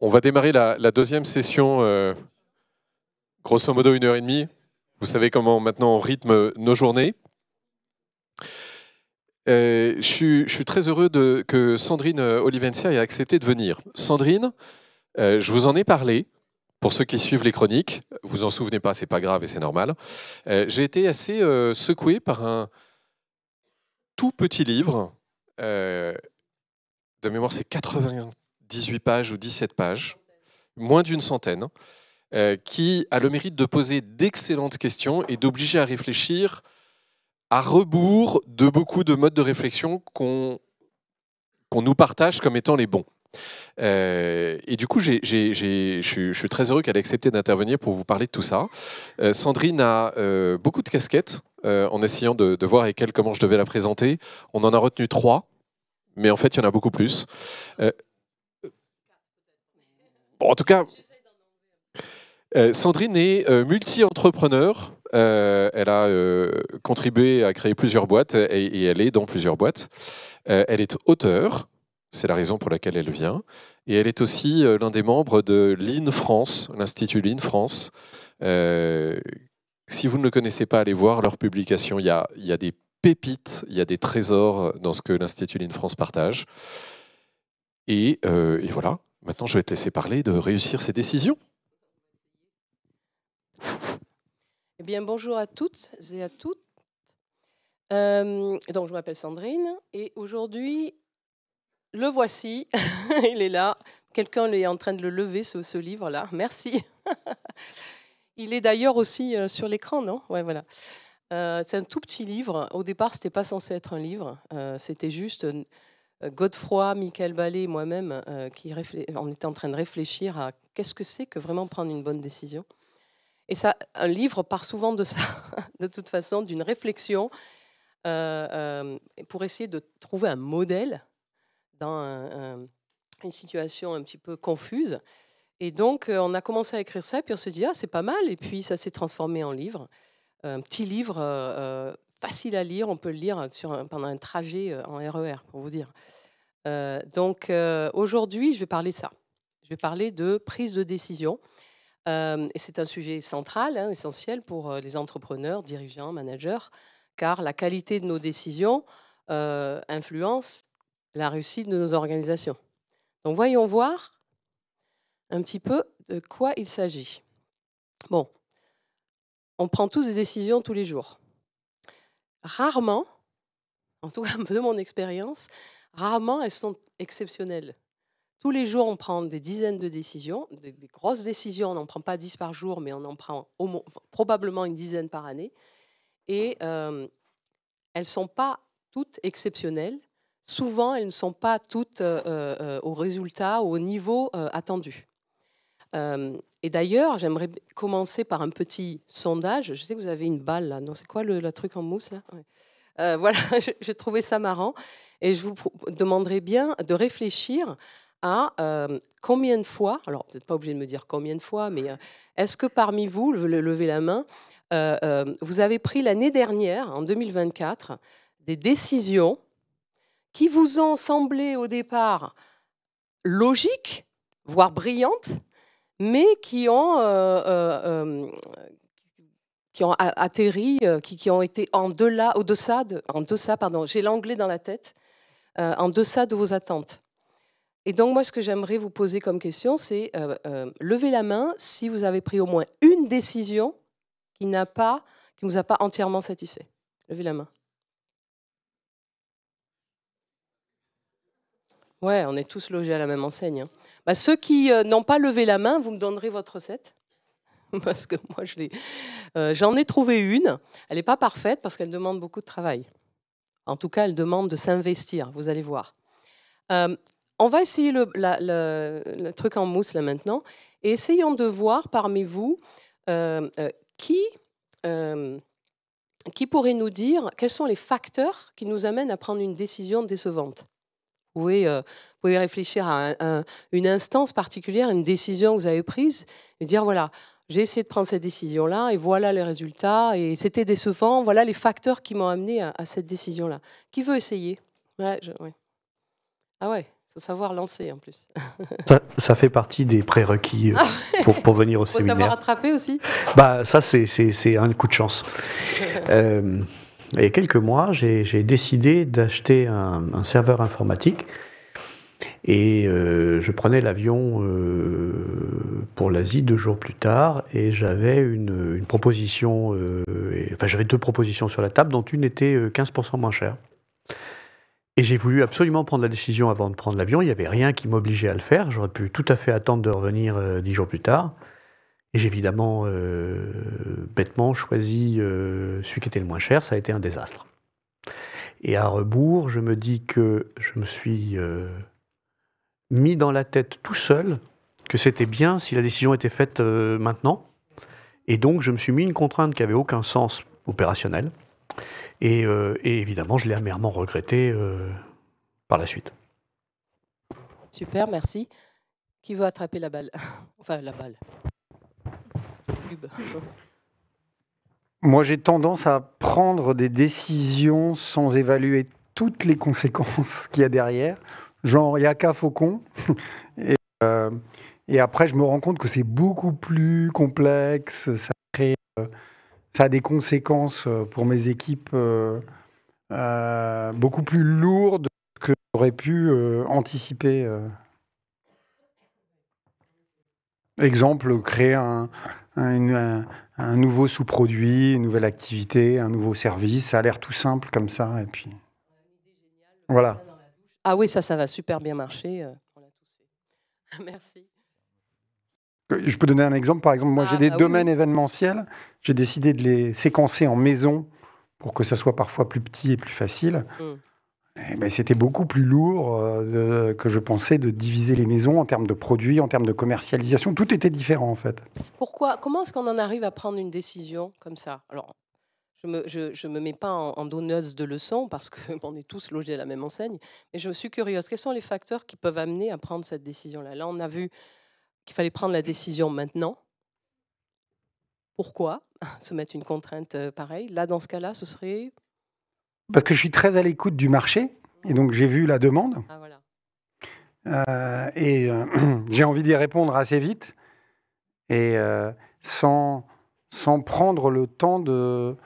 On va démarrer la deuxième session, grosso modo 1h30. Vous savez comment maintenant on rythme nos journées. Je suis très heureux que Sandrine Olivencia ait accepté de venir. Sandrine, je vous en ai parlé. Pour ceux qui suivent les chroniques, vous en souvenez pas, c'est pas grave et c'est normal. J'ai été assez secoué par un tout petit livre. De mémoire, c'est 98 pages ou 17 pages, moins d'une centaine, qui a le mérite de poser d'excellentes questions et d'obliger à réfléchir à rebours de beaucoup de modes de réflexion qu'on nous partage comme étant les bons. Et du coup, je suis très heureux qu'elle ait accepté d'intervenir pour vous parler de tout ça. Sandrine a beaucoup de casquettes. En essayant de voir avec elle comment je devais la présenter, on en a retenu 3, mais en fait, il y en a beaucoup plus. Bon, en tout cas, Sandrine est multi-entrepreneur. Elle a contribué à créer plusieurs boîtes et elle est dans plusieurs boîtes. Elle est auteure, c'est la raison pour laquelle elle vient. Et elle est aussi l'un des membres de l'IN France, l'Institut l'IN France. Si vous ne le connaissez pas, allez voir leurs publications. Il y a des pépites, il y a des trésors dans ce que l'Institut l'IN France partage. Et voilà, maintenant je vais te laisser parler de réussir ses décisions. Eh bien, bonjour à toutes et à toutes. Donc, je m'appelle Sandrine et aujourd'hui, le voici. Il est là. Quelqu'un est en train de le lever, ce livre-là. Merci. Il est d'ailleurs aussi sur l'écran, non? Ouais, voilà. C'est un tout petit livre. Au départ, ce n'était pas censé être un livre. C'était juste Godefroy, Michael Ballet et moi-même on était en train de réfléchir à qu'est-ce que c'est que vraiment prendre une bonne décision. Et ça, un livre part souvent de ça, de toute façon, d'une réflexion pour essayer de trouver un modèle dans une situation un petit peu confuse. Et donc, on a commencé à écrire ça, et puis on se dit, ah, c'est pas mal. Et puis, ça s'est transformé en livre. Un petit livre facile à lire, on peut le lire pendant un trajet en RER, pour vous dire. Donc, aujourd'hui, je vais parler de ça. Je vais parler de prise de décision. Et c'est un sujet central, essentiel pour les entrepreneurs, dirigeants, managers, car la qualité de nos décisions influence la réussite de nos organisations. Donc voyons voir un petit peu de quoi il s'agit. Bon, on prend tous des décisions tous les jours. Rarement, en tout cas de mon expérience, rarement elles sont exceptionnelles. Tous les jours, on prend des dizaines de décisions, des grosses décisions. On n'en prend pas 10 par jour, mais on en prend probablement une dizaine par année. Et elles ne sont pas toutes exceptionnelles. Souvent, elles ne sont pas toutes au résultat, au niveau attendu. Et d'ailleurs, j'aimerais commencer par un petit sondage. Je sais que vous avez une balle là. Non, c'est quoi le truc en mousse là? Ouais. Voilà, j'ai trouvé ça marrant. Et je vous demanderai bien de réfléchir à combien de fois, alors vous n'êtes pas obligé de me dire combien de fois, mais est-ce que parmi vous, levez la main, vous avez pris l'année dernière, en 2024, des décisions qui vous ont semblé au départ logiques, voire brillantes, mais qui ont atterri, qui ont été en deçà, j'ai l'anglais dans la tête, en deçà de vos attentes. Et donc, moi, ce que j'aimerais vous poser comme question, c'est levez la main si vous avez pris au moins une décision qui ne vous a pas entièrement satisfait. Levez la main. Ouais, on est tous logés à la même enseigne. Hein. Bah, ceux qui n'ont pas levé la main, vous me donnerez votre recette. Parce que moi, j'en ai trouvé une. Elle n'est pas parfaite parce qu'elle demande beaucoup de travail. En tout cas, elle demande de s'investir, vous allez voir. On va essayer le truc en mousse là maintenant et essayons de voir parmi vous qui pourrait nous dire quels sont les facteurs qui nous amènent à prendre une décision décevante. Vous pouvez réfléchir à une instance particulière, une décision que vous avez prise et dire voilà, j'ai essayé de prendre cette décision-là et voilà les résultats et c'était décevant, voilà les facteurs qui m'ont amené à cette décision-là. Qui veut essayer? Ouais. Ah ouais, faut savoir lancer en plus. Ça fait partie des prérequis pour venir au Il faut savoir séminaire. attraper aussi. Ça, c'est un coup de chance. Il y a quelques mois, j'ai décidé d'acheter un serveur informatique et je prenais l'avion pour l'Asie 2 jours plus tard et j'avais une proposition, j'avais 2 propositions sur la table, dont une était 15% moins chère. Et j'ai voulu absolument prendre la décision avant de prendre l'avion. Il n'y avait rien qui m'obligeait à le faire. J'aurais pu tout à fait attendre de revenir 10 jours plus tard. Et j'ai évidemment bêtement choisi celui qui était le moins cher. Ça a été un désastre. Et à rebours, je me dis que je me suis mis dans la tête tout seul que c'était bien si la décision était faite maintenant. Et donc, je me suis mis une contrainte qui n'avait aucun sens opérationnel. Et évidemment, je l'ai amèrement regretté par la suite. Super, merci. Qui veut attraper la balle? Enfin, la balle. Moi, j'ai tendance à prendre des décisions sans évaluer toutes les conséquences qu'il y a derrière. Genre, il y a qu'à faucon. Et après, je me rends compte que c'est beaucoup plus complexe. Ça a des conséquences pour mes équipes beaucoup plus lourdes que j'aurais pu anticiper. Exemple, créer un nouveau sous-produit, une nouvelle activité, un nouveau service. Ça a l'air tout simple comme ça. Et puis, voilà. Ah oui, ça va super bien marcher. On l'a tous fait. Merci. Je peux donner un exemple. Par exemple, moi, j'ai des domaines événementiels. J'ai décidé de les séquencer en maison pour que ça soit parfois plus petit et plus facile. C'était beaucoup plus lourd que je pensais de diviser les maisons en termes de produits, en termes de commercialisation. Tout était différent, en fait. Pourquoi? Comment est-ce qu'on en arrive à prendre une décision comme ça? Alors, je me mets pas en donneuse de leçons parce qu'on est tous logés à la même enseigne, mais je suis curieuse. Quels sont les facteurs qui peuvent amener à prendre cette décision-là? Là, on a vu qu'il fallait prendre la décision maintenant. Pourquoi se mettre une contrainte pareille? Là, dans ce cas-là, ce serait... Parce que je suis très à l'écoute du marché, et donc j'ai vu la demande. Ah, voilà. J'ai envie d'y répondre assez vite, et sans prendre le temps de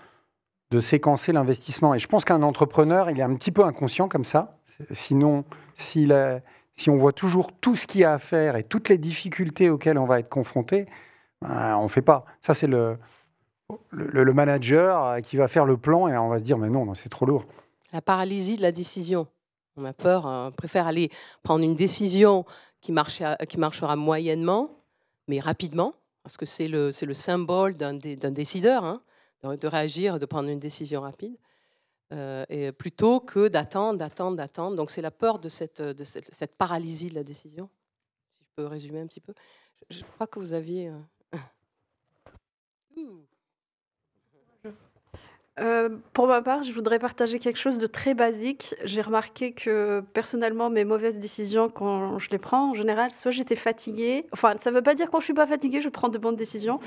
séquencer l'investissement. Et je pense qu'un entrepreneur, il est un petit peu inconscient comme ça. Sinon, si on voit toujours tout ce qu'il y a à faire et toutes les difficultés auxquelles on va être confronté, on ne fait pas. Ça, c'est le manager qui va faire le plan et on va se dire, mais non, c'est trop lourd. La paralysie de la décision. On a peur, on préfère aller prendre une décision qui marchera moyennement, mais rapidement, parce que c'est le symbole d'un décideur, hein, de réagir, de prendre une décision rapide, et plutôt que d'attendre. Donc c'est la peur de cette paralysie de la décision, si je peux résumer un petit peu. Je crois que vous aviez... Pour ma part, je voudrais partager quelque chose de très basique. J'ai remarqué que personnellement, mes mauvaises décisions, quand je les prends, en général, soit j'étais fatiguée, enfin, ça ne veut pas dire quand je ne suis pas fatiguée, je prends de bonnes décisions,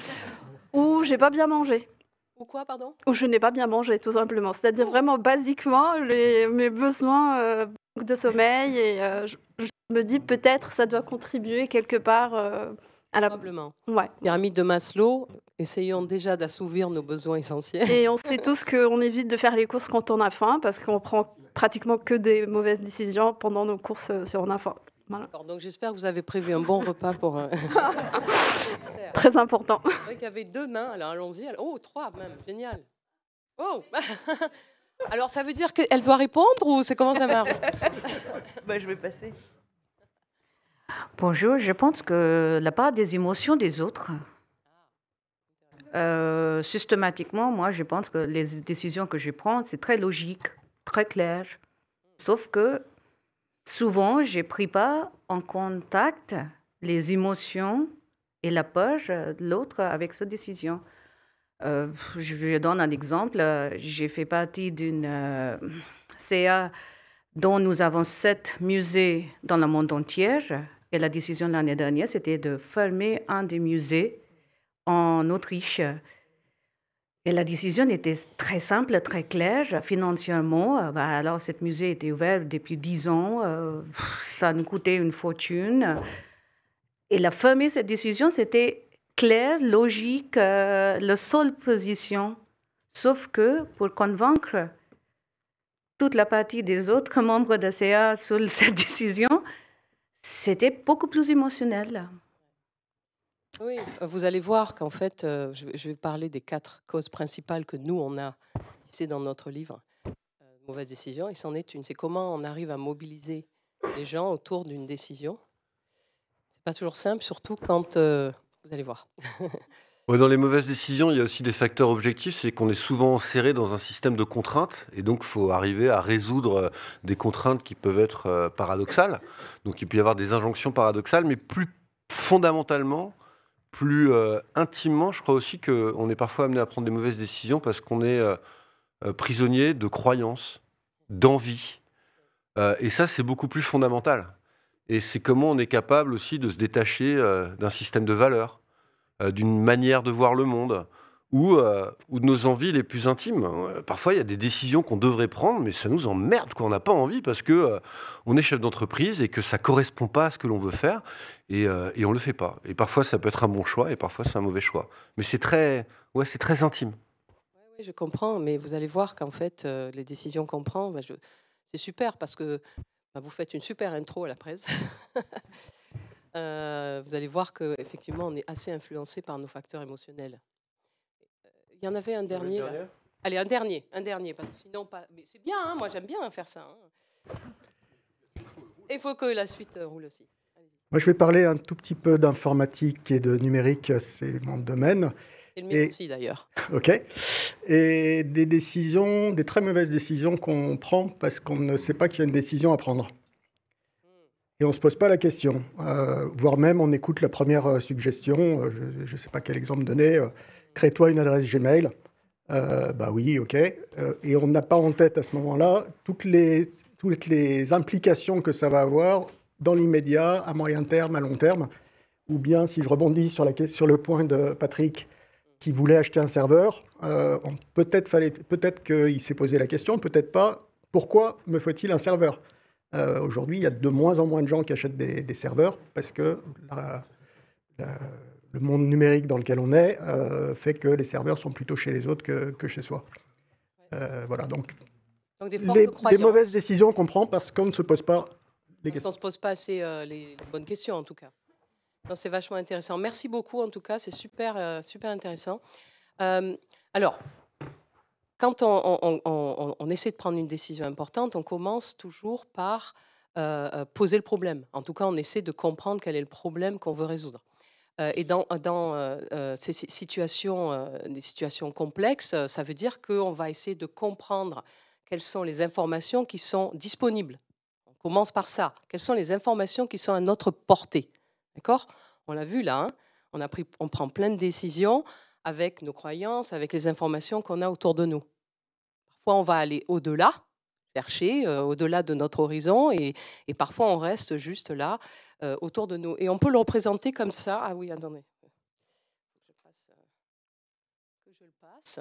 ou j'ai pas bien mangé. Ou quoi, pardon? Ou je n'ai pas bien mangé, tout simplement. C'est-à-dire vraiment basiquement, mes besoins de sommeil, et je me dis peut-être ça doit contribuer quelque part à la... Probablement. Ouais. Pyramide de Maslow, essayons déjà d'assouvir nos besoins essentiels. Et on sait tous qu'on évite de faire les courses quand on a faim, parce qu'on prend pratiquement que des mauvaises décisions pendant nos courses si on a faim. Voilà. Donc j'espère que vous avez prévu un bon repas pour... Très important. C'est vrai qu'il y avait 2 mains, alors allons-y. Oh, 3 même, génial. Oh. Alors ça veut dire qu'elle doit répondre ou c'est comment ça marche? Je vais passer. Bonjour, je pense que la part des émotions des autres, systématiquement, moi, je pense que les décisions que je prends, c'est très logique, très clair. Sauf que souvent, je n'ai pris pas en contact les émotions et la peur de l'autre avec cette décision. Je vous donne un exemple. J'ai fait partie d'une CA dont nous avons 7 musées dans le monde entier. Et la décision de l'année dernière, c'était de fermer un des musées en Autriche. Et la décision était très simple, très claire. Financièrement, alors, cette musée était ouvert depuis 10 ans. Ça nous coûtait une fortune. Et la fermer cette décision, c'était clair, logique, la seule position. Sauf que pour convaincre toute la partie des autres membres de CA sur cette décision, c'était beaucoup plus émotionnel. Oui, vous allez voir qu'en fait, je vais parler des 4 causes principales que nous, on a listées dans notre livre, Mauvaise décision, et c'en est une. C'est comment on arrive à mobiliser les gens autour d'une décision. C'est pas toujours simple, surtout quand... vous allez voir. Ouais, dans les mauvaises décisions, il y a aussi des facteurs objectifs, c'est qu'on est souvent serré dans un système de contraintes, et donc il faut arriver à résoudre des contraintes qui peuvent être paradoxales. Donc il peut y avoir des injonctions paradoxales, mais plus fondamentalement, plus intimement, je crois aussi qu'on est parfois amené à prendre des mauvaises décisions parce qu'on est prisonnier de croyances, d'envie. Et ça, c'est beaucoup plus fondamental. Et c'est comment on est capable aussi de se détacher d'un système de valeurs, d'une manière de voir le monde, ou de nos envies les plus intimes. Parfois, il y a des décisions qu'on devrait prendre, mais ça nous emmerde, quoi. On n'a pas envie parce que on est chef d'entreprise et que ça correspond pas à ce que l'on veut faire, et on le fait pas. Et parfois, ça peut être un bon choix, et parfois, c'est un mauvais choix. Mais c'est très intime. Oui, je comprends, mais vous allez voir qu'en fait, les décisions qu'on prend, c'est super parce que vous faites une super intro à la presse. Vous allez voir qu'effectivement, on est assez influencé par nos facteurs émotionnels. Il y en avait un dernier. Là. Allez, un dernier, parce que sinon, pas. Mais c'est bien, hein, moi j'aime bien faire ça. Hein. Il faut que la suite roule aussi. Moi, je vais parler un tout petit peu d'informatique et de numérique, c'est mon domaine. C'est le mien aussi d'ailleurs. OK. Et des décisions, des très mauvaises décisions qu'on prend parce qu'on ne sait pas qu'il y a une décision à prendre. Et on ne se pose pas la question. Voire même, on écoute la première suggestion. Je ne sais pas quel exemple donner. Crée-toi une adresse Gmail. Bah oui, OK. Et on n'a pas en tête à ce moment-là toutes les implications que ça va avoir dans l'immédiat, à moyen terme, à long terme. Ou bien, si je rebondis sur le point de Patrick qui voulait acheter un serveur, peut-être qu'il s'est posé la question, peut-être pas, pourquoi me faut-il un serveur ? Aujourd'hui, il y a de moins en moins de gens qui achètent des serveurs parce que le monde numérique dans lequel on est fait que les serveurs sont plutôt chez les autres que chez soi. Voilà, donc des mauvaises décisions qu'on prend parce qu'on ne se pose pas les questions. On ne se pose pas assez les bonnes questions, en tout cas. C'est vachement intéressant. Merci beaucoup, en tout cas. C'est super, super intéressant. Alors, quand on essaie de prendre une décision importante, on commence toujours par poser le problème. En tout cas, on essaie de comprendre quel est le problème qu'on veut résoudre. Et dans ces situations, des situations complexes, ça veut dire qu'on va essayer de comprendre quelles sont les informations qui sont disponibles. On commence par ça. Quelles sont les informations qui sont à notre portée ? D'accord ? On l'a vu là, hein, on prend plein de décisions avec nos croyances, avec les informations qu'on a autour de nous. Parfois, on va aller au-delà, chercher au-delà de notre horizon, et parfois, on reste juste là, autour de nous. Et on peut le représenter comme ça. Ah oui, attendez. Que je le passe.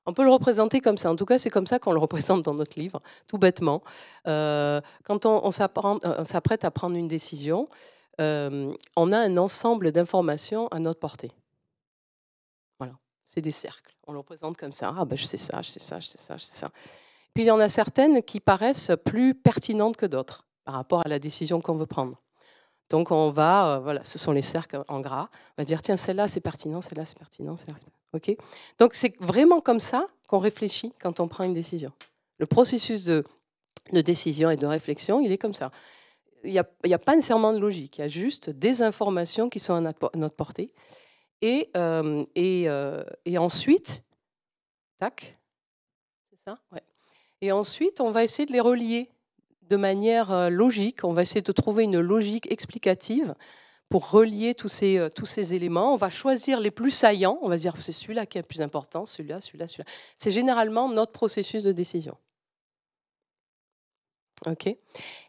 On peut le représenter comme ça. En tout cas, c'est comme ça qu'on le représente dans notre livre, tout bêtement. Quand on s'apprête à prendre une décision, on a un ensemble d'informations à notre portée. Voilà, c'est des cercles. On le représente comme ça. Ah ben je sais ça, je sais ça, je sais ça, je sais ça. Puis il y en a certaines qui paraissent plus pertinentes que d'autres par rapport à la décision qu'on veut prendre. Donc on va, voilà, ce sont les cercles en gras. On va dire tiens, celle-là c'est pertinent, celle-là c'est pertinent, celle-là. Ok. Donc c'est vraiment comme ça qu'on réfléchit quand on prend une décision. Le processus de décision et de réflexion, il est comme ça. Il n'y a pas nécessairement de logique, il y a juste des informations qui sont à notre portée. Et ensuite, tac, c'est ça, ouais. Et ensuite, on va essayer de les relier de manière logique. On va essayer de trouver une logique explicative pour relier tous ces éléments. On va choisir les plus saillants. On va se dire c'est celui-là qui est le plus important, celui-là, celui-là, celui-là. C'est généralement notre processus de décision. Ok.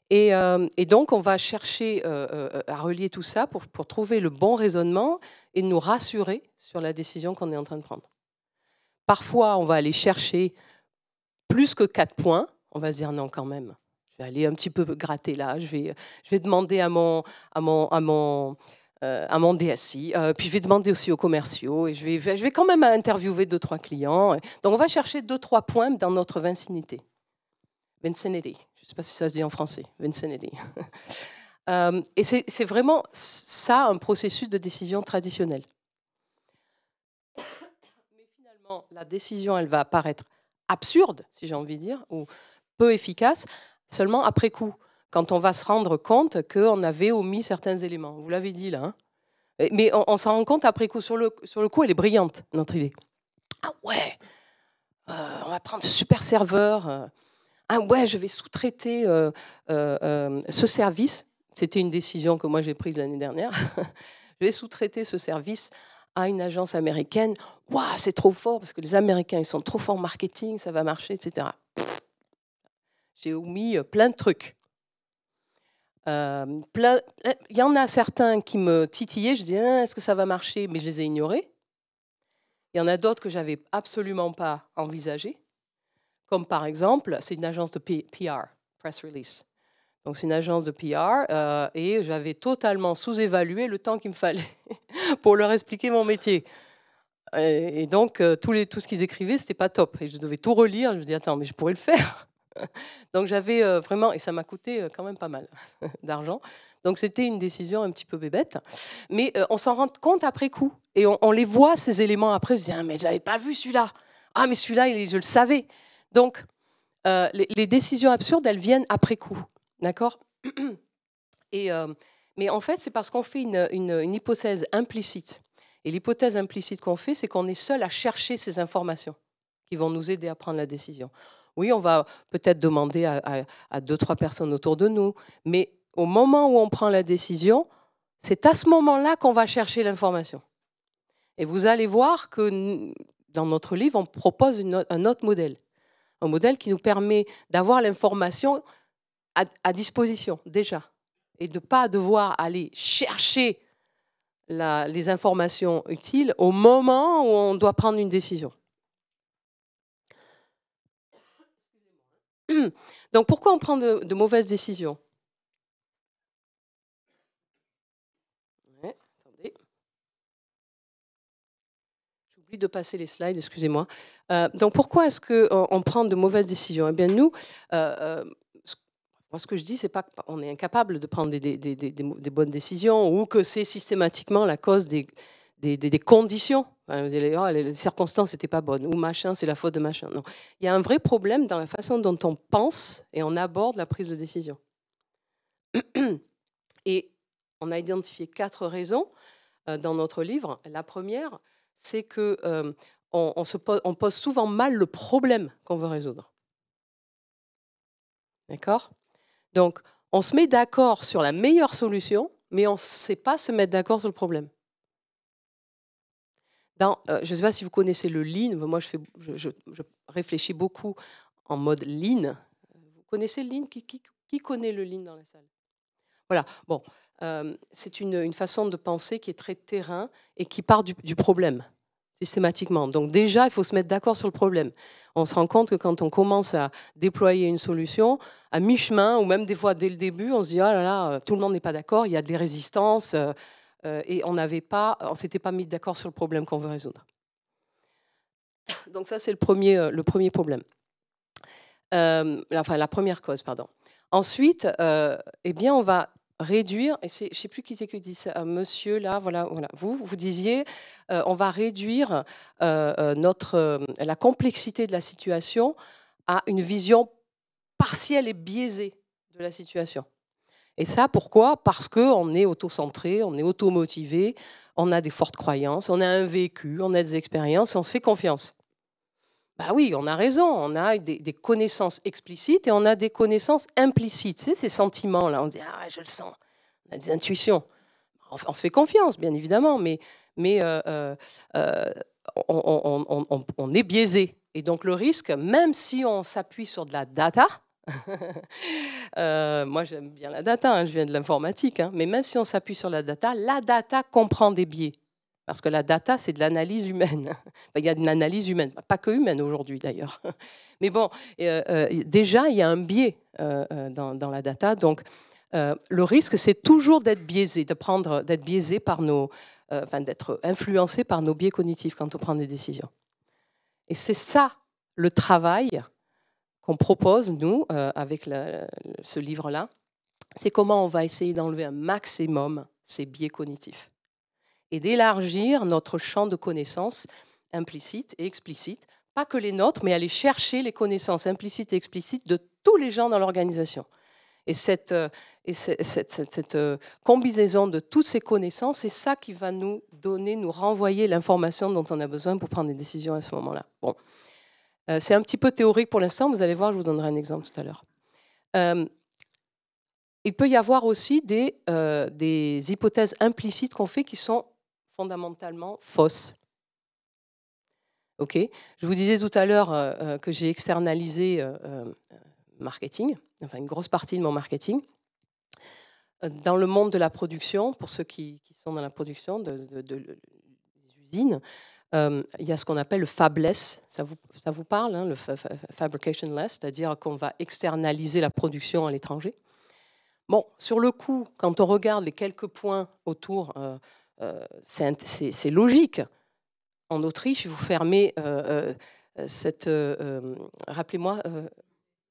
Et donc, on va chercher à relier tout ça pour trouver le bon raisonnement et nous rassurer sur la décision qu'on est en train de prendre. parfois, on va aller chercher plus que 4 points. On va se dire non, quand même. Je vais aller un petit peu gratter là. Je vais demander à mon DSI. Puis je vais demander aussi aux commerciaux. Et je vais quand même interviewer 2-3 clients. Donc, on va chercher 2-3 points dans notre vincinité. Vincinity. Je ne sais pas si ça se dit en français. Vincinity. Et c'est vraiment ça, un processus de décision traditionnel. Mais finalement, la décision, elle va apparaître absurde, si j'ai envie de dire, ou peu efficace, seulement après coup, quand on va se rendre compte qu'on avait omis certains éléments. Vous l'avez dit là. Hein, mais on s'en rend compte après coup. Sur le coup, elle est brillante, notre idée. Ah ouais, on va prendre ce super serveur. Ah ouais, je vais sous-traiter ce service. C'était une décision que moi j'ai prise l'année dernière. Je vais sous-traiter ce service à une agence américaine. Waouh, c'est trop fort parce que les Américains, ils sont trop forts en marketing, ça va marcher, etc. J'ai omis plein de trucs. Il y en a certains qui me titillaient. Je disais, est-ce que ça va marcher? Mais je les ai ignorés. Il y en a d'autres que je n'avais absolument pas envisagés. Comme par exemple, c'est une agence de PR, Press Release. Donc, c'est une agence de PR et j'avais totalement sous-évalué le temps qu'il me fallait pour leur expliquer mon métier. Et donc, tout ce qu'ils écrivaient, ce n'était pas top. Et je devais tout relire. Je me dis, attends, mais je pourrais le faire. Donc, j'avais vraiment... Et ça m'a coûté quand même pas mal d'argent. Donc, c'était une décision un petit peu bébête. Mais on s'en rend compte après coup. Et on les voit, ces éléments, après. Je dis, ah, mais je n'avais pas vu celui-là. Ah, mais celui-là, je le savais. Donc, les décisions absurdes, elles viennent après coup. D'accord? Mais en fait, c'est parce qu'on fait une hypothèse implicite. Et l'hypothèse implicite qu'on fait, c'est qu'on est seul à chercher ces informations qui vont nous aider à prendre la décision. Oui, on va peut-être demander à 2-3 personnes autour de nous, mais au moment où on prend la décision, c'est à ce moment-là qu'on va chercher l'information. Et vous allez voir que dans notre livre, on propose un autre modèle. Un modèle qui nous permet d'avoir l'information à disposition déjà et de ne pas devoir aller chercher les informations utiles au moment où on doit prendre une décision. Donc pourquoi on prend de mauvaises décisions? Attendez. J'oublie de passer les slides, excusez-moi. Donc pourquoi est-ce qu'on prend de mauvaises décisions? Eh bien nous, moi, ce que je dis, c'est pas qu'on est incapable de prendre des bonnes décisions ou que c'est systématiquement la cause des conditions. Enfin, les circonstances n'étaient pas bonnes ou machin, c'est la faute de machin. Non. Il y a un vrai problème dans la façon dont on pense et on aborde la prise de décision. Et on a identifié 4 raisons dans notre livre. La première, c'est qu'on on pose souvent mal le problème qu'on veut résoudre. D'accord? Donc, on se met d'accord sur la meilleure solution, mais on ne sait pas se mettre d'accord sur le problème. Je ne sais pas si vous connaissez le Lean. Moi, je réfléchis beaucoup en mode Lean. Vous connaissez le Lean? Qui connaît le Lean dans la salle? Voilà. Bon, c'est une façon de penser qui est très terrain et qui part du problème, systématiquement. Donc déjà, il faut se mettre d'accord sur le problème. On se rend compte que quand on commence à déployer une solution, à mi-chemin, ou même des fois dès le début, on se dit « Ah là là, tout le monde n'est pas d'accord, il y a des résistances », et on ne s'était pas mis d'accord sur le problème qu'on veut résoudre. Donc ça, c'est le premier problème. Enfin, la première cause, pardon. Ensuite, eh bien, on va réduire, et je ne sais plus qui c'est qui dit ça, monsieur, là, voilà. Vous disiez, on va réduire la complexité de la situation à une vision partielle et biaisée de la situation. Et ça, pourquoi? Parce qu'on est auto-centré, on est auto-motivé, on a des fortes croyances, on a un vécu, on a des expériences, et on se fait confiance. Bah oui, on a raison, on a des connaissances explicites et on a des connaissances implicites. C'est ces sentiments-là, on dit « Ah, je le sens », on a des intuitions. On se fait confiance, bien évidemment, mais on est biaisé. Et donc le risque, même si on s'appuie sur de la data, moi j'aime bien la data, hein, je viens de l'informatique, hein, mais même si on s'appuie sur la data comprend des biais. Parce que la data, c'est de l'analyse humaine. Il y a une analyse humaine, pas que humaine aujourd'hui d'ailleurs. Mais bon, déjà, il y a un biais dans la data. Donc, le risque, c'est toujours d'être biaisé, d'être biaisé par d'être influencé par nos biais cognitifs quand on prend des décisions. Et c'est ça le travail qu'on propose, nous, avec ce livre-là. C'est comment on va essayer d'enlever un maximum ces biais cognitifs et d'élargir notre champ de connaissances implicites et explicites, pas que les nôtres, mais aller chercher les connaissances implicites et explicites de tous les gens dans l'organisation. Et cette combinaison de toutes ces connaissances, c'est ça qui va nous renvoyer l'information dont on a besoin pour prendre des décisions à ce moment-là. Bon. C'est un petit peu théorique pour l'instant, vous allez voir, je vous donnerai un exemple tout à l'heure. Il peut y avoir aussi des hypothèses implicites qu'on fait qui sont fondamentalement fausses. Okay. Je vous disais tout à l'heure que j'ai externalisé marketing, enfin une grosse partie de mon marketing. Dans le monde de la production, pour ceux qui sont dans la production des usines, il y a ce qu'on appelle le fabless. Ça vous parle, hein, le fabrication-less, c'est-à-dire qu'on va externaliser la production à l'étranger. Bon, sur le coup, quand on regarde les quelques points autour, c'est logique. En Autriche, vous fermez rappelez-moi,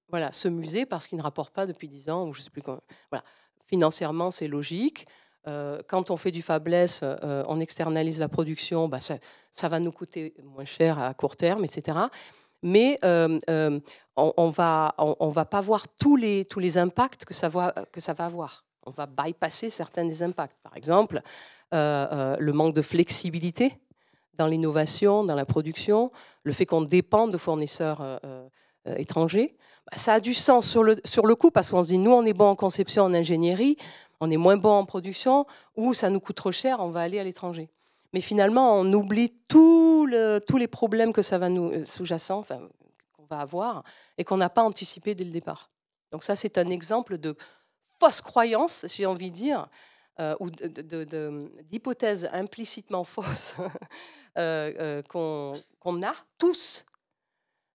voilà, ce musée parce qu'il ne rapporte pas depuis 10 ans, ou je ne sais plus comment. Voilà. Financièrement, c'est logique. Quand on fait du fabless, on externalise la production, bah, ça va nous coûter moins cher à court terme, etc. Mais on ne va pas voir tous les impacts que ça va avoir. On va bypasser certains des impacts. Par exemple, le manque de flexibilité dans l'innovation, dans la production, le fait qu'on dépend de fournisseurs étrangers. Ça a du sens sur le coup, parce qu'on se dit, nous, on est bon en conception, en ingénierie, on est moins bon en production, ou ça nous coûte trop cher, on va aller à l'étranger. Mais finalement, on oublie tous les problèmes que ça va nous sous-jacents, enfin, qu'on va avoir, et qu'on n'a pas anticipé dès le départ. Donc ça, c'est un exemple de fausse croyance, j'ai envie de dire, ou d'hypothèses implicitement fausses qu'on a tous.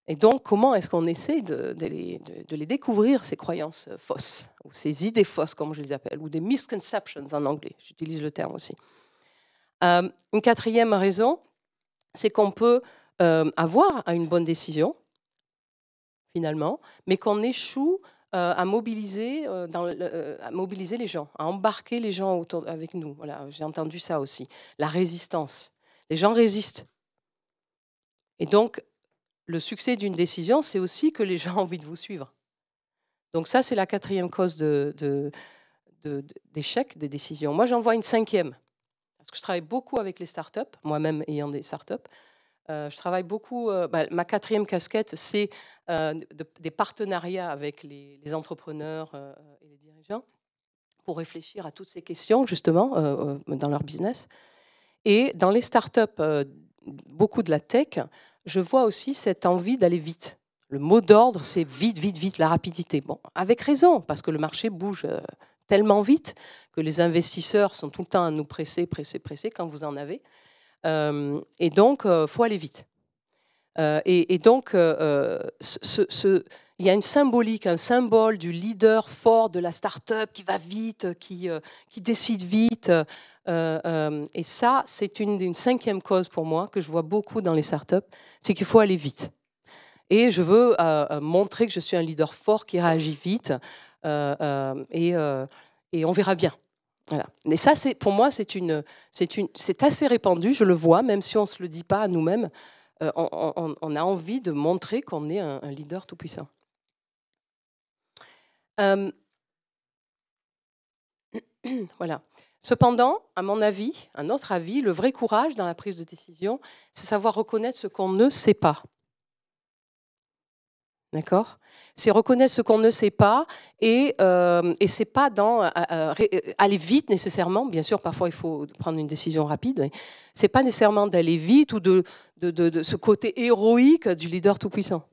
Et donc, comment est-ce qu'on essaie de les découvrir, ces croyances fausses, ou ces idées fausses, comme je les appelle, ou des misconceptions en anglais, j'utilise le terme aussi. Une quatrième raison, c'est qu'on peut avoir une bonne décision, finalement, mais qu'on échoue à mobiliser les gens, à embarquer les gens avec nous. Voilà, j'ai entendu ça aussi. La résistance. Les gens résistent. Et donc, le succès d'une décision, c'est aussi que les gens ont envie de vous suivre. Donc ça, c'est la quatrième cause d'échec des décisions. Moi, j'en vois une cinquième. Parce que je travaille beaucoup avec les startups, moi-même ayant des startups. Je travaille beaucoup. Ma quatrième casquette, c'est des partenariats avec les entrepreneurs et les dirigeants pour réfléchir à toutes ces questions, justement, dans leur business. Et dans les startups, beaucoup de la tech, je vois aussi cette envie d'aller vite. Le mot d'ordre, c'est vite, vite, vite, la rapidité. Bon, avec raison, parce que le marché bouge tellement vite que les investisseurs sont tout le temps à nous presser quand vous en avez. Et donc, il faut aller vite. Et donc, il y a une symbolique, un symbole du leader fort de la start-up qui va vite, qui décide vite. Et ça, c'est une cinquième cause pour moi que je vois beaucoup dans les start-up, c'est qu'il faut aller vite. Et je veux montrer que je suis un leader fort qui réagit vite. Et on verra bien. Voilà. Et ça, pour moi, c'est assez répandu, je le vois, même si on ne se le dit pas à nous-mêmes. On a envie de montrer qu'on est un leader tout-puissant. Voilà. Cependant, à mon avis, à notre avis, le vrai courage dans la prise de décision, c'est savoir reconnaître ce qu'on ne sait pas. D'accord ? C'est reconnaître ce qu'on ne sait pas et c'est pas dans aller vite nécessairement. Bien sûr, parfois il faut prendre une décision rapide. Mais c'est pas nécessairement d'aller vite ou de ce côté héroïque du leader tout puissant.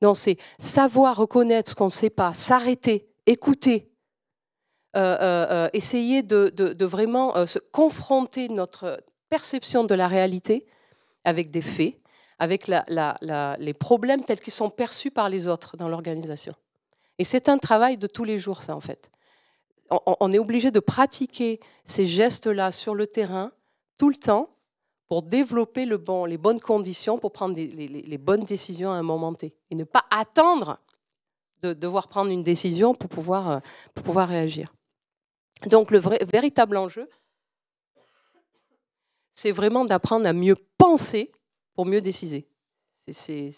Non, c'est savoir reconnaître ce qu'on ne sait pas, s'arrêter, écouter, essayer de vraiment se confronter perception de la réalité avec des faits, avec les problèmes tels qu'ils sont perçus par les autres dans l'organisation. Et c'est un travail de tous les jours, ça, en fait. On est obligé de pratiquer ces gestes-là sur le terrain tout le temps pour développer les bonnes conditions pour prendre les bonnes décisions à un moment T. Et ne pas attendre de devoir prendre une décision pour pouvoir réagir. Donc le véritable enjeu, c'est vraiment d'apprendre à mieux penser pour mieux décider. C'est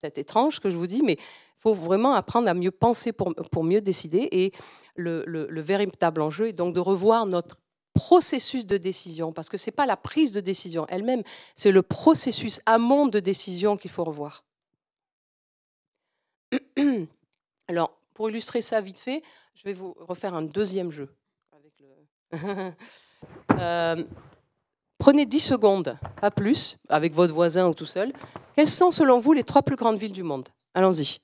peut-être étrange ce que je vous dis, mais il faut vraiment apprendre à mieux penser pour mieux décider. Et le véritable enjeu est donc de revoir notre processus de décision, parce que ce n'est pas la prise de décision elle-même, c'est le processus amont de décision qu'il faut revoir. Alors, pour illustrer ça vite fait, je vais vous refaire un deuxième jeu. Prenez 10 secondes, pas plus, avec votre voisin ou tout seul. Quelles sont, selon vous, les 3 plus grandes villes du monde? Allons-y.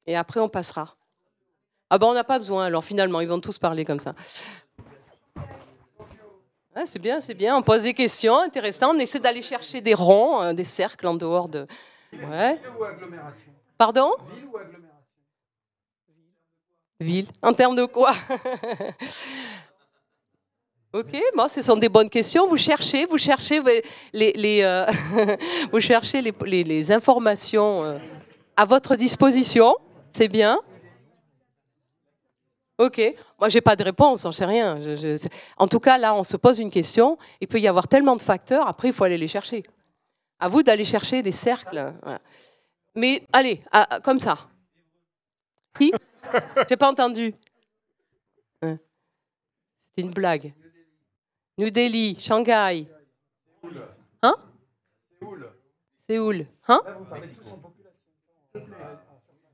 Et après, on passera. Ah ben, on n'a pas besoin, alors finalement, ils vont tous parler comme ça. Ah, c'est bien, on pose des questions intéressantes, on essaie d'aller chercher des ronds, des cercles en dehors de... Ouais. Ville ou agglomération? Pardon? Ville ou agglomération? Ville. En termes de quoi? Ok, bon, ce sont des bonnes questions. Vous cherchez vous cherchez les informations à votre disposition. C'est bien. Ok, moi j'ai pas de réponse, j'en sais rien. En tout cas, là, on se pose une question. Il peut y avoir tellement de facteurs. Après, il faut aller les chercher. À vous d'aller chercher des cercles. Voilà. Mais allez, comme ça. Qui? J'ai pas entendu. C'était une blague. New Delhi, Shanghai. Hein? Séoul. Hein?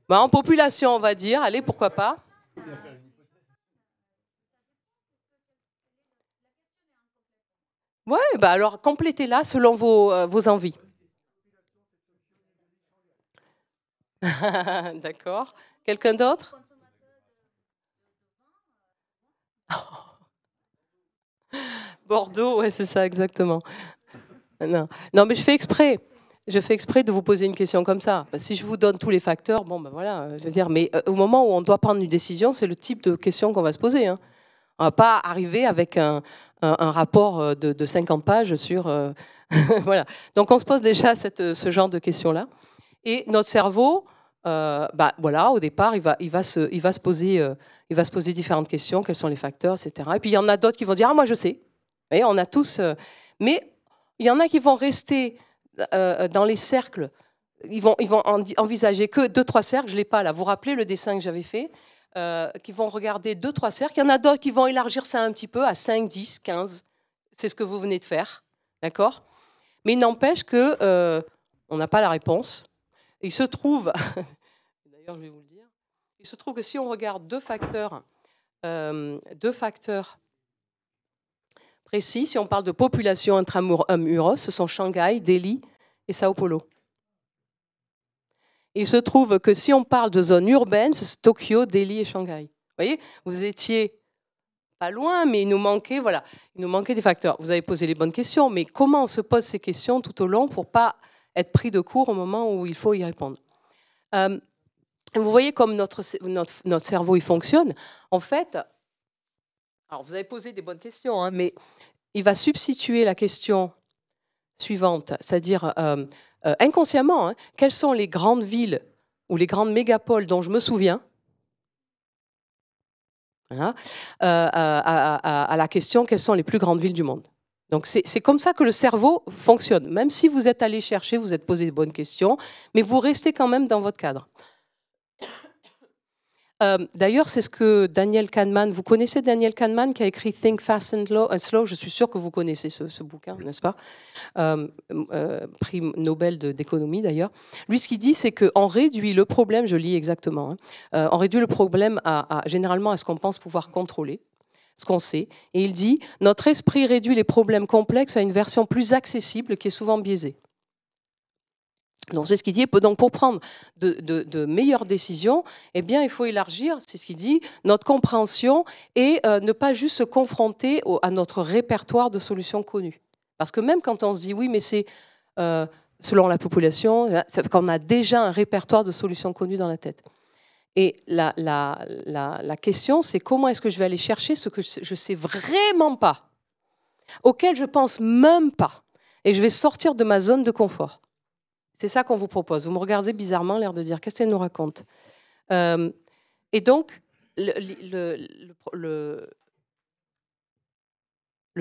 Bah, en population, on va dire. Allez, pourquoi pas? Ouais, bah alors complétez-la selon vos envies. D'accord. Quelqu'un d'autre? Bordeaux, ouais, c'est ça, exactement. Non, mais je fais exprès. Je fais exprès de vous poser une question comme ça. Si je vous donne tous les facteurs, bon, ben voilà, je veux dire, mais au moment où on doit prendre une décision, c'est le type de question qu'on va se poser. Hein. On ne va pas arriver avec un rapport de 50 pages sur... voilà. Donc, on se pose déjà ce genre de questions-là. Et notre cerveau, voilà, au départ, il va se poser différentes questions. Quels sont les facteurs, etc. Et puis, il y en a d'autres qui vont dire « Ah, moi, je sais ». Vous voyez, on a tous... mais il y en a qui vont rester dans les cercles. Ils vont envisager que 2-3 cercles. Je ne l'ai pas là. Vous vous rappelez le dessin que j'avais fait qui vont regarder 2-3 cercles. Il y en a d'autres qui vont élargir ça un petit peu à 5, 10, 15. C'est ce que vous venez de faire. D'accord? Mais il n'empêche que on n'a pas la réponse. Il se trouve... D'ailleurs, je vais vous le dire. Il se trouve que si on regarde deux facteurs précis, si on parle de population intramuros, ce sont Shanghai, Delhi et Sao Paulo. Il se trouve que si on parle de zone urbaine, c'est Tokyo, Delhi et Shanghai. Vous voyez, vous étiez pas loin, mais il nous manquait des facteurs. Vous avez posé les bonnes questions, mais comment on se pose ces questions tout au long pour ne pas être pris de court au moment où il faut y répondre? Vous voyez comme notre cerveau il fonctionne. En fait, alors vous avez posé des bonnes questions, hein, mais il va substituer la question suivante, c'est-à-dire inconsciemment, hein, quelles sont les grandes villes ou les grandes mégapoles dont je me souviens, voilà, à la question quelles sont les plus grandes villes du monde. Donc c'est comme ça que le cerveau fonctionne. Même si vous êtes allé chercher, vous êtes posé des bonnes questions, mais vous restez quand même dans votre cadre. D'ailleurs, c'est ce que Daniel Kahneman, vous connaissez Daniel Kahneman qui a écrit Think Fast and Slow, je suis sûre que vous connaissez ce bouquin, n'est-ce pas? Prix Nobel d'économie d'ailleurs. Lui, ce qu'il dit, c'est qu'on réduit le problème, je lis exactement, hein, on réduit le problème généralement à ce qu'on pense pouvoir contrôler, ce qu'on sait. Et il dit, notre esprit réduit les problèmes complexes à une version plus accessible qui est souvent biaisée. Donc c'est ce qu'il dit. Donc pour prendre de meilleures décisions, eh bien il faut élargir, c'est ce qu'il dit, notre compréhension et ne pas juste se confronter à notre répertoire de solutions connues. Parce que même quand on se dit oui, mais c'est selon la population, c'est qu'on a déjà un répertoire de solutions connues dans la tête. Et la question, c'est comment est-ce que je vais aller chercher ce que je ne sais vraiment pas, auquel je pense même pas, et je vais sortir de ma zone de confort. C'est ça qu'on vous propose. Vous me regardez bizarrement, l'air de dire qu'est-ce qu'elle nous raconte. Et donc, le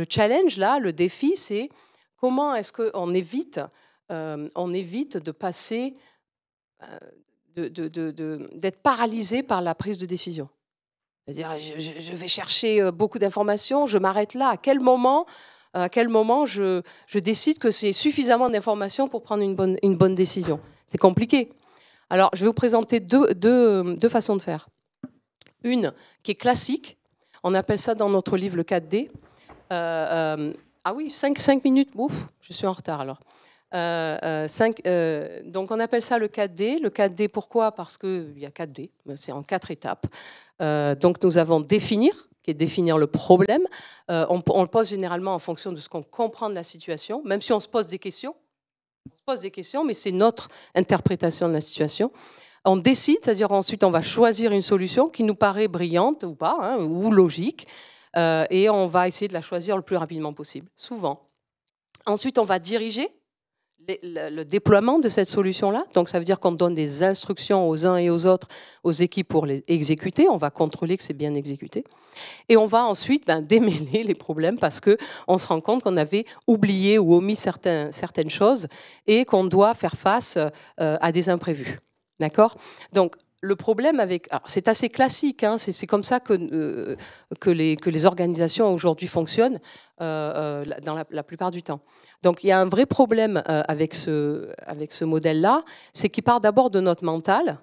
challenge, là, le défi, c'est comment est-ce qu'on évite, de passer, d'être paralysé par la prise de décision. C'est-à-dire, je vais chercher beaucoup d'informations, je m'arrête là. À quel moment je décide que c'est suffisamment d'informations pour prendre une bonne décision? C'est compliqué. Alors, je vais vous présenter deux façons de faire. Une qui est classique, on appelle ça dans notre livre le 4D. Ah oui, 5 minutes, ouf, je suis en retard alors. Donc on appelle ça le 4D. Le 4D, pourquoi? Parce qu'il y a 4D, c'est en 4 étapes. Donc nous avons définir, qui est définir le problème. On le pose généralement en fonction de ce qu'on comprend de la situation, même si on se pose des questions. On se pose des questions, mais c'est notre interprétation de la situation. On décide, c'est-à-dire ensuite on va choisir une solution qui nous paraît brillante ou pas, hein, ou logique, et on va essayer de la choisir le plus rapidement possible, souvent. Ensuite, on va diriger le déploiement de cette solution-là. Donc ça veut dire qu'on donne des instructions aux uns et aux autres, aux équipes pour les exécuter. On va contrôler que c'est bien exécuté. Et on va ensuite démêler les problèmes parce qu'on se rend compte qu'on avait oublié ou omis certaines choses et qu'on doit faire face à des imprévus. D'accord? Donc, le problème avec... C'est assez classique, hein, c'est comme ça que les organisations aujourd'hui fonctionnent dans la plupart du temps. Donc il y a un vrai problème avec ce modèle-là, c'est qu'il part d'abord de notre mental.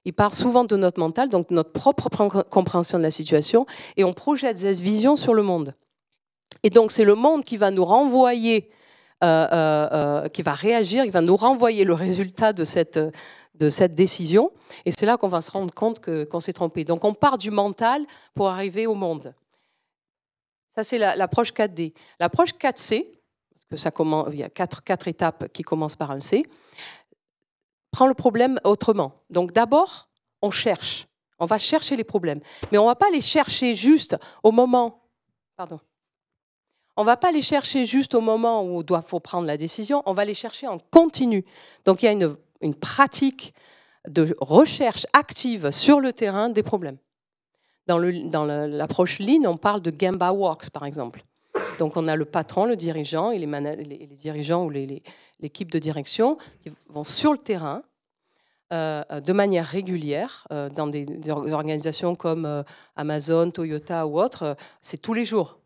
Il part souvent de notre mental, donc de notre propre compréhension de la situation, et on projette cette vision sur le monde. Et donc c'est le monde qui va nous renvoyer, qui va réagir, il va nous renvoyer le résultat de cette décision, et c'est là qu'on va se rendre compte qu'on s'est trompé. Donc on part du mental pour arriver au monde. Ça, c'est l'approche 4D. L'approche 4C, parce que ça commence, il y a quatre étapes qui commencent par un C, prend le problème autrement. Donc d'abord, on cherche. On va chercher les problèmes. Mais on ne va pas les chercher juste au moment... Pardon. On ne va pas les chercher juste au moment où il faut prendre la décision, on va les chercher en continu. Donc il y a une pratique de recherche active sur le terrain des problèmes. Dans l'approche Lean, on parle de Gemba Works, par exemple. Donc, on a le patron, le dirigeant et les dirigeants ou l'équipe de direction qui vont sur le terrain de manière régulière dans des organisations comme Amazon, Toyota ou autres. C'est tous les jours.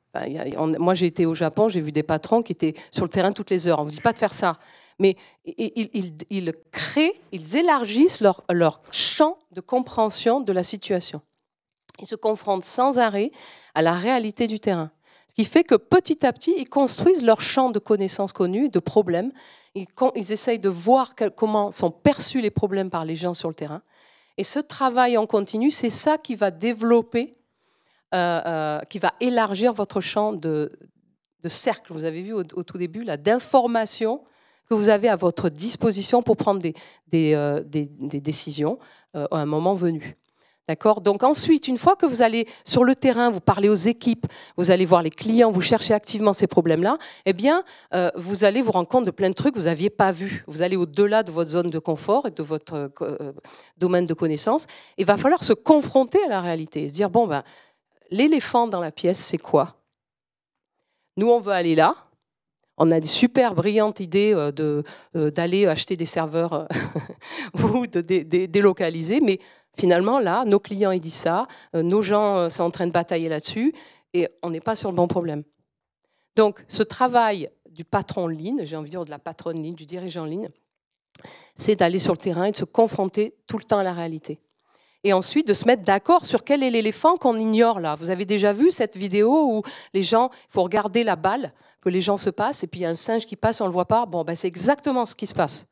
Moi, j'ai été au Japon, j'ai vu des patrons qui étaient sur le terrain toutes les heures. On ne vous dit pas de faire ça. Mais ils créent, ils élargissent leur champ de compréhension de la situation. Ils se confrontent sans arrêt à la réalité du terrain. Ce qui fait que petit à petit, ils construisent leur champ de connaissances connues, de problèmes. Ils essayent de voir comment sont perçus les problèmes par les gens sur le terrain. Et ce travail en continu, c'est ça qui va développer, qui va élargir votre champ de cercle. Vous avez vu au tout début, d'informations que vous avez à votre disposition pour prendre des décisions à un moment venu. D'accord? Donc ensuite, une fois que vous allez sur le terrain, vous parlez aux équipes, vous allez voir les clients, vous cherchez activement ces problèmes-là, eh bien, vous allez vous rendre compte de plein de trucs que vous n'aviez pas vus. Vous allez au-delà de votre zone de confort et de votre domaine de connaissance. Il va falloir se confronter à la réalité et se dire, bon, l'éléphant dans la pièce, c'est quoi? Nous, on veut aller là. On a des super brillantes idées d'aller acheter des serveurs ou de délocaliser, mais finalement, là, nos clients ils disent ça, nos gens sont en train de batailler là-dessus, et on n'est pas sur le bon problème. Donc, ce travail du patron Lean, j'ai envie de dire de la patronne Lean, du dirigeant Lean, c'est d'aller sur le terrain et de se confronter tout le temps à la réalité. Et ensuite, de se mettre d'accord sur quel est l'éléphant qu'on ignore là. Vous avez déjà vu cette vidéo où les gens, il faut regarder la balle que les gens se passent, et puis il y a un singe qui passe, on ne le voit pas. Bon, c'est exactement ce qui se passe.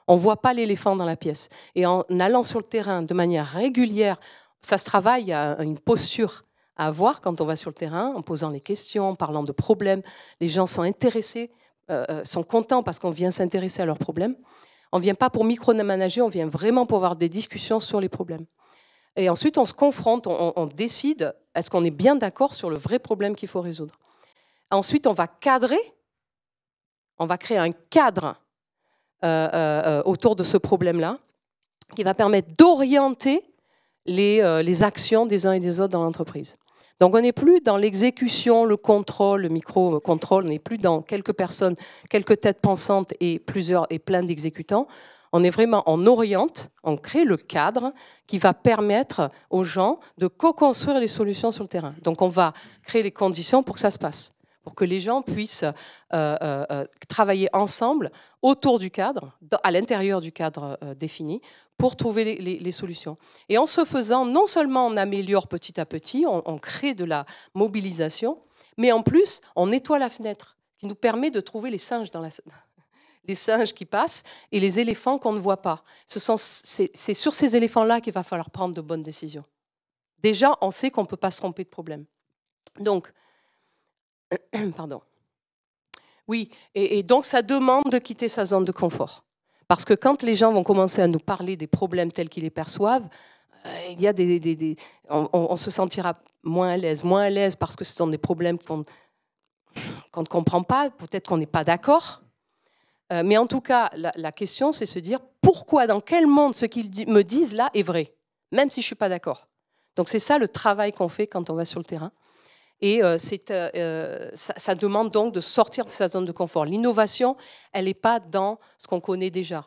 On ne voit pas l'éléphant dans la pièce. Et en allant sur le terrain de manière régulière, ça se travaille à une posture à avoir quand on va sur le terrain, en posant les questions, en parlant de problèmes. Les gens sont intéressés, sont contents parce qu'on vient s'intéresser à leurs problèmes. On ne vient pas pour micromanager, on vient vraiment pour avoir des discussions sur les problèmes. Et ensuite, on se confronte, on décide, est-ce qu'on est bien d'accord sur le vrai problème qu'il faut résoudre. Ensuite, on va cadrer, on va créer un cadre autour de ce problème-là qui va permettre d'orienter les actions des uns et des autres dans l'entreprise. Donc, on n'est plus dans l'exécution, le contrôle, le micro-contrôle, on n'est plus dans quelques personnes, quelques têtes pensantes et plein d'exécutants. On est vraiment, on oriente, on crée le cadre qui va permettre aux gens de co-construire les solutions sur le terrain. Donc, on va créer les conditions pour que ça se passe, pour que les gens puissent travailler ensemble autour du cadre, à l'intérieur du cadre défini, pour trouver les solutions. Et en ce faisant, non seulement on améliore petit à petit, on crée de la mobilisation, mais en plus, on nettoie la fenêtre, qui nous permet de trouver les singes dans les singes qui passent et les éléphants qu'on ne voit pas. C'est sur ces éléphants-là qu'il va falloir prendre de bonnes décisions. Déjà, on sait qu'on ne peut pas se tromper de problème. Donc, pardon. Oui, et donc ça demande de quitter sa zone de confort. Parce que quand les gens vont commencer à nous parler des problèmes tels qu'ils les perçoivent, il y a on se sentira moins à l'aise parce que ce sont des problèmes qu'on ne comprend pas, peut-être qu'on n'est pas d'accord. Mais en tout cas, la question, c'est se dire pourquoi, dans quel monde, ce qu'ils me disent là est vrai, même si je ne suis pas d'accord. Donc c'est ça le travail qu'on fait quand on va sur le terrain. Et ça demande donc de sortir de sa zone de confort. L'innovation, elle n'est pas dans ce qu'on connaît déjà.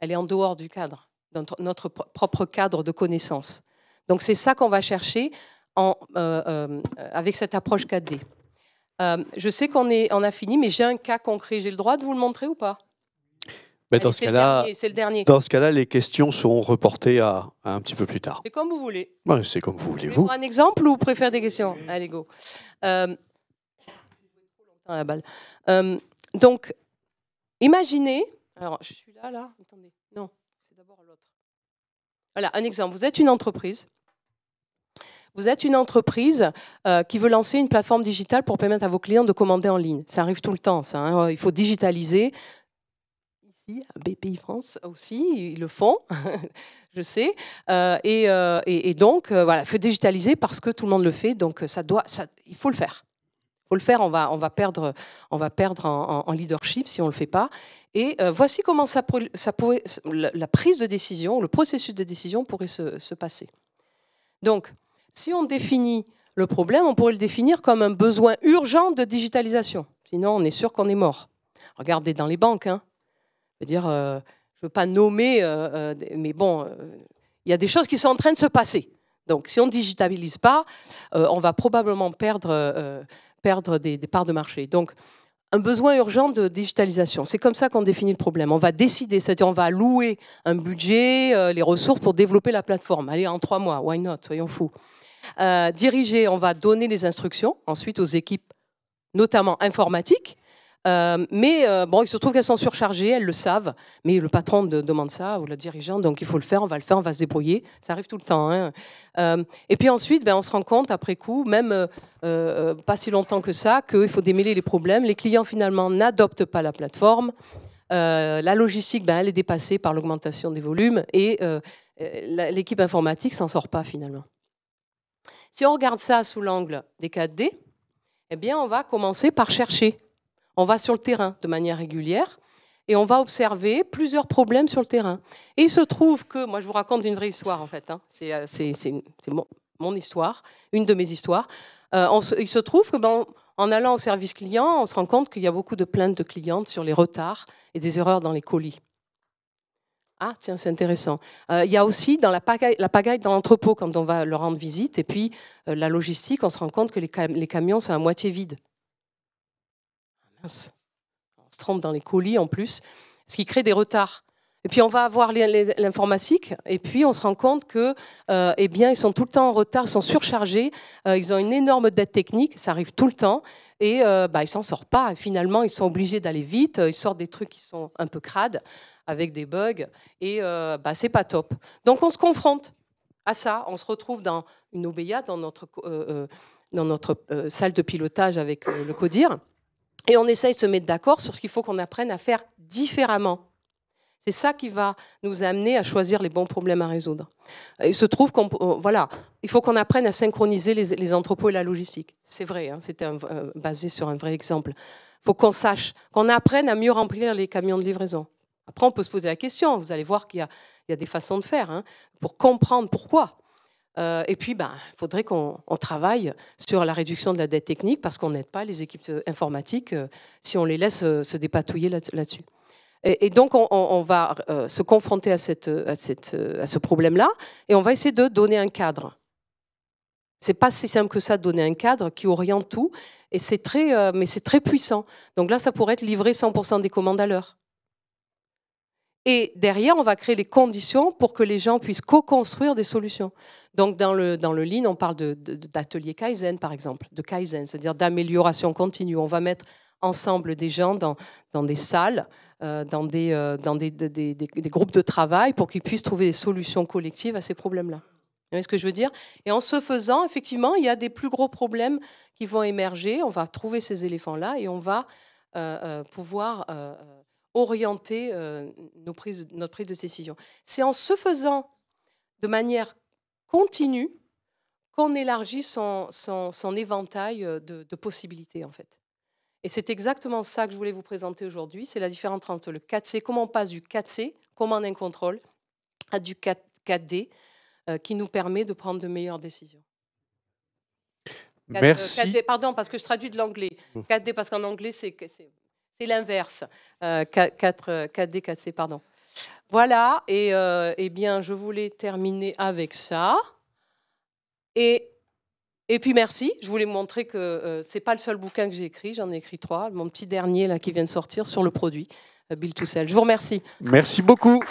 Elle est en dehors du cadre, dans notre propre cadre de connaissances. Donc c'est ça qu'on va chercher avec cette approche 4D. Je sais qu'on a fini, mais j'ai un cas concret. J'ai le droit de vous le montrer ou pas? Dans ce cas-là, c'est le dernier. Dans ce cas-là, les questions seront reportées à un petit peu plus tard. C'est comme vous voulez. Ouais, c'est comme vous voulez. Vous voulez un exemple ou vous préférez des questions? Allez, go. La balle. Donc, imaginez... Alors, je suis là. Attendez. Non, c'est d'abord l'autre. Voilà, un exemple. Vous êtes une entreprise. Vous êtes une entreprise qui veut lancer une plateforme digitale pour permettre à vos clients de commander en ligne. Ça arrive tout le temps, ça. Hein. Il faut digitaliser. Ici, à BPI France aussi, ils le font, je sais. Et donc, voilà, il faut digitaliser parce que tout le monde le fait. Donc, il faut le faire. Il faut le faire, on va perdre en leadership si on ne le fait pas. Et voici comment la prise de décision, le processus de décision pourrait se passer. Donc, si on définit le problème, on pourrait le définir comme un besoin urgent de digitalisation. Sinon, on est sûr qu'on est mort. Regardez dans les banques. Hein. Je veux dire, je ne veux pas nommer, mais bon, il y a des choses qui sont en train de se passer. Donc, si on ne digitalise pas, on va probablement perdre des parts de marché. Donc, un besoin urgent de digitalisation. C'est comme ça qu'on définit le problème. On va décider, c'est-à-dire on va allouer un budget, les ressources pour développer la plateforme. Allez, en 3 mois, why not, soyons fous. Diriger, on va donner les instructions, ensuite aux équipes, notamment informatiques. Mais bon, il se trouve qu'elles sont surchargées, elles le savent, mais le patron demande ça, ou le dirigeant, donc il faut le faire, on va se débrouiller, ça arrive tout le temps. Hein. Et puis ensuite, on se rend compte, après coup, même pas si longtemps que ça, qu'il faut démêler les problèmes. Les clients, finalement, n'adoptent pas la plateforme. La logistique, elle est dépassée par l'augmentation des volumes, et l'équipe informatique s'en sort pas, finalement. Si on regarde ça sous l'angle des 4D, eh bien, on va commencer par chercher. On va sur le terrain de manière régulière et on va observer plusieurs problèmes sur le terrain. Et il se trouve que, moi je vous raconte une vraie histoire en fait, hein. C'est mon histoire, une de mes histoires. Il se trouve que en allant au service client, on se rend compte qu'il y a beaucoup de plaintes de clientes sur les retards et des erreurs dans les colis. Ah tiens, c'est intéressant. Il y a aussi dans la pagaille dans l'entrepôt quand on va leur rendre visite, et puis la logistique, on se rend compte que les camions sont à moitié vides. On se trompe dans les colis en plus, ce qui crée des retards. Et puis on va avoir l'informatique, et puis on se rend compte que, eh bien, ils sont tout le temps en retard, ils sont surchargés, ils ont une énorme dette technique, ça arrive tout le temps, et ils s'en sortent pas. Et finalement, ils sont obligés d'aller vite, ils sortent des trucs qui sont un peu crades, avec des bugs, et c'est pas top. Donc on se confronte. à ça. On se retrouve dans une OBEA, dans notre salle de pilotage avec le CODIR, et on essaye de se mettre d'accord sur ce qu'il faut qu'on apprenne à faire différemment. C'est ça qui va nous amener à choisir les bons problèmes à résoudre. Il se trouve il faut qu'on apprenne à synchroniser les entrepôts et la logistique. C'est vrai, hein, c'était basé sur un vrai exemple. Il faut qu'on sache, qu'on apprenne à mieux remplir les camions de livraison. Après, on peut se poser la question. Vous allez voir qu'il y a des façons de faire hein, pour comprendre pourquoi. Et puis, il faudrait qu'on travaille sur la réduction de la dette technique parce qu'on n'aide pas les équipes informatiques si on les laisse se dépatouiller là-dessus. Et donc, on va se confronter à ce problème-là et on va essayer de donner un cadre. Ce n'est pas si simple que ça de donner un cadre qui oriente tout, et mais c'est très puissant. Donc là, ça pourrait être livrer 100% des commandes à l'heure. Et derrière, on va créer les conditions pour que les gens puissent co-construire des solutions. Donc dans le Lean, on parle d'atelier Kaizen, par exemple, de Kaizen, c'est-à-dire d'amélioration continue. On va mettre ensemble des gens dans des salles, dans des groupes de travail pour qu'ils puissent trouver des solutions collectives à ces problèmes-là. Vous voyez ce que je veux dire? Et en ce faisant, effectivement, il y a des plus gros problèmes qui vont émerger. On va trouver ces éléphants-là et on va pouvoir orienter notre prise de décision. C'est en se faisant de manière continue qu'on élargit son éventail de possibilités, en fait. Et c'est exactement ça que je voulais vous présenter aujourd'hui. C'est la différence entre le 4C, comment on passe du 4C, command and control, à du 4D, qui nous permet de prendre de meilleures décisions. Merci. 4D, pardon, parce que je traduis de l'anglais. 4D, parce qu'en anglais, c'est l'inverse. 4D, 4C, pardon. Voilà, et bien, je voulais terminer avec ça. Et puis merci, je voulais vous montrer que ce n'est pas le seul bouquin que j'ai écrit, j'en ai écrit 3, mon petit dernier là, qui vient de sortir sur le produit, Build to Sell. Je vous remercie. Merci beaucoup.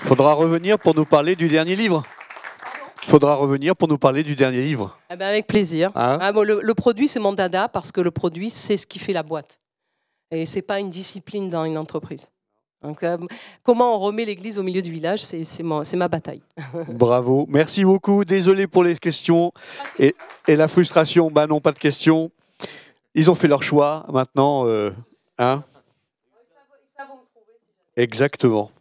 Il faudra revenir pour nous parler du dernier livre. Il faudra revenir pour nous parler du dernier livre. Eh ben avec plaisir. Hein Le produit, c'est mon dada, parce que le produit, c'est ce qui fait la boîte. Et ce n'est pas une discipline dans une entreprise. Donc, comment on remet l'église au milieu du village, c'est ma bataille. Bravo, merci beaucoup. Désolé pour les questions et la frustration. Non, pas de questions. Ils ont fait leur choix. Maintenant, hein. Exactement.